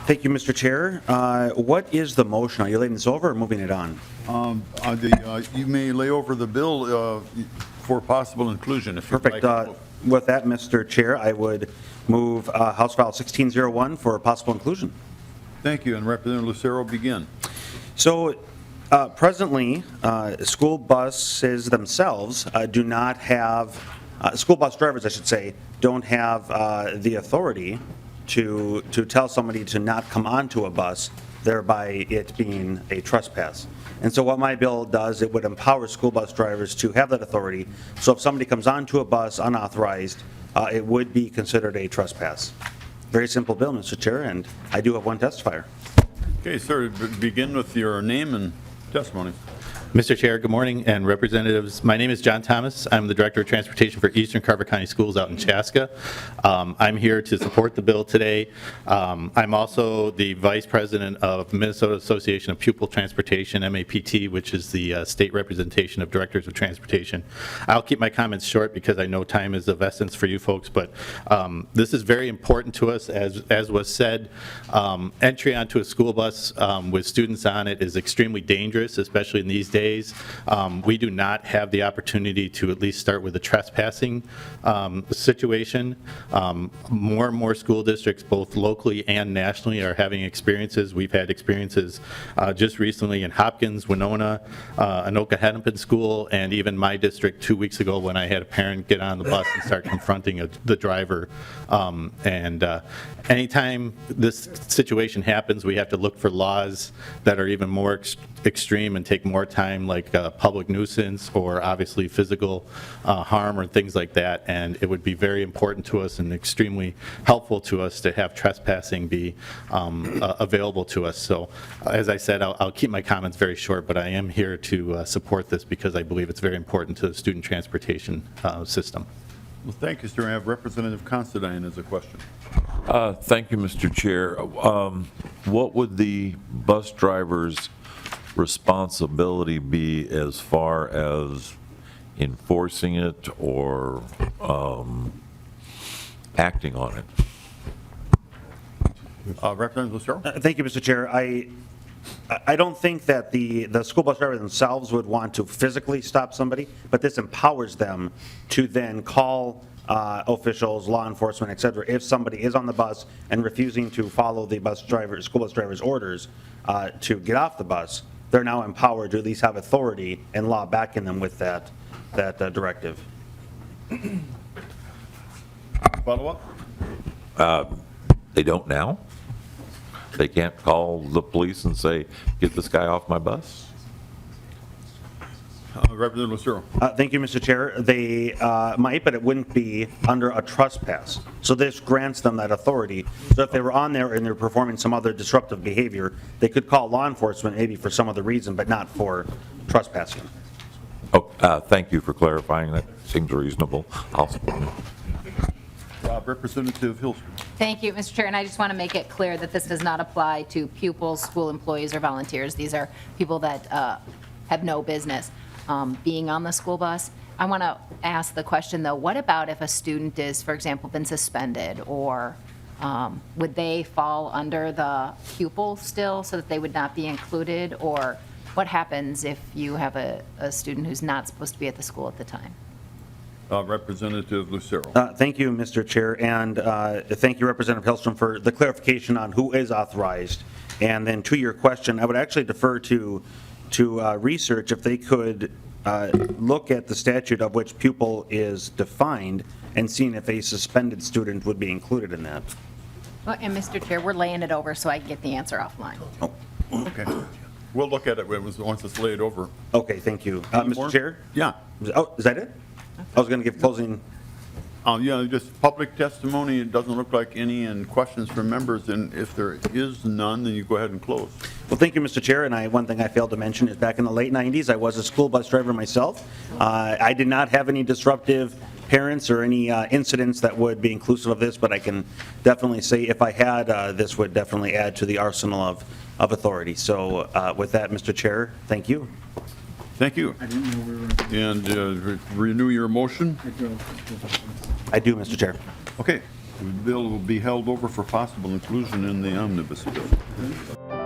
Thank you, Mr. Chair. What is the motion? Are you laying this over or moving it on? You may lay over the bill for possible inclusion if you'd Perfect. like. With that, Mr. Chair, I would move House File 1601 for possible inclusion. Thank you, and Representative Lucero, begin. So presently, school buses themselves do not have, school bus drivers, I should say, don't have the authority to tell somebody to not come onto a bus, thereby it being a trespass. And so what my bill does, it would empower school bus drivers to have that authority. So if somebody comes onto a bus unauthorized, it would be considered a trespass. Very simple bill, Mr. Chair, and I do have one testifier. Okay, sir, begin with your name and testimony. Mr. Chair, good morning, and representatives. My name is John Thomas. I'm the Director of Transportation for Eastern Carver County Schools out in Chaska. I'm here to support the bill today. I'm also the Vice President of Minnesota Association of Pupil Transportation, MAPT, which is the state representation of Directors of Transportation. I'll keep my comments short because I know time is of essence for you folks, but this is very important to us. As was said, entry onto a school bus with students on it is extremely dangerous, especially in these days. We do not have the opportunity to at least start with a trespassing situation. More and more school districts, both locally and nationally, are having experiences. We've had experiences just recently in Hopkins, Winona, Anoka Hennepin School, and even my district 2 weeks ago when I had a parent get on the bus and start confronting the driver. Anytime this situation happens, we have to look for laws that are even more extreme and take more time, like public nuisance or obviously physical harm or things like that. And it would be very important to us and extremely helpful to us to have trespassing be available to us. So as I said, I'll keep my comments very short, but I am here to support this because I believe it's very important to the student transportation system. Well, thank you, sir. I have Representative Considine as a question. Thank you, Mr. Chair. What would the bus driver's responsibility be as far as enforcing it or acting on it? Representative Lucero? Thank you, Mr. Chair. I don't think that the school bus drivers themselves would want to physically stop somebody, but this empowers them to then call officials, law enforcement, et cetera, if somebody is on the bus and refusing to follow the school bus driver's orders to get off the bus. They're now empowered to at least have authority and law backing them with that directive. Follow up? They don't now? They can't call the police and say, get this guy off my bus? Representative Lucero? Thank you, Mr. Chair. They might, but it wouldn't be under a trespass. So this grants them that authority. So if they were on there and they're performing some other disruptive behavior, they could call law enforcement maybe for some other reason, but not for trespassing. Oh, thank you for clarifying. That seems reasonable. I'll support it. Representative Hilstrom? Thank you, Mr. Chair, and I just want to make it clear that this does not apply to pupils, school employees, or volunteers. These are people that have no business being on the school bus. I want to ask the question, though, what about if a student is, for example, been suspended, or would they fall under the pupil still so that they would not be included? Or what happens if you have a student who's not supposed to be at the school at the time? Representative Lucero? Thank you, Mr. Chair, and thank you, Representative Hillstrom, for the clarification on who is authorized. And then to your question, I would actually defer to research if they could look at the statute of which pupil is defined and seeing if a suspended student would be included in that. Well, and Mr. Chair, we're laying it over so I can get the answer offline. Okay. We'll look at it once it's laid over. Okay, thank you. Mr. Chair? Yeah. Oh, is that it? I was going to give closing. Yeah, just public testimony. It doesn't look like any, and questions from members. And if there is none, then you go ahead and close. Well, thank you, Mr. Chair. And one thing I failed to mention is back in the late 90s, I was a school bus driver myself. I did not have any disruptive parents or any incidents that would be inclusive of this, but I can definitely say if I had, this would definitely add to the arsenal of authority. So with that, Mr. Chair, thank you. Thank you. I didn't know we were. And renew your motion. I do, Mr. Chair. Okay. The bill will be held over for possible inclusion in the omnibus bill.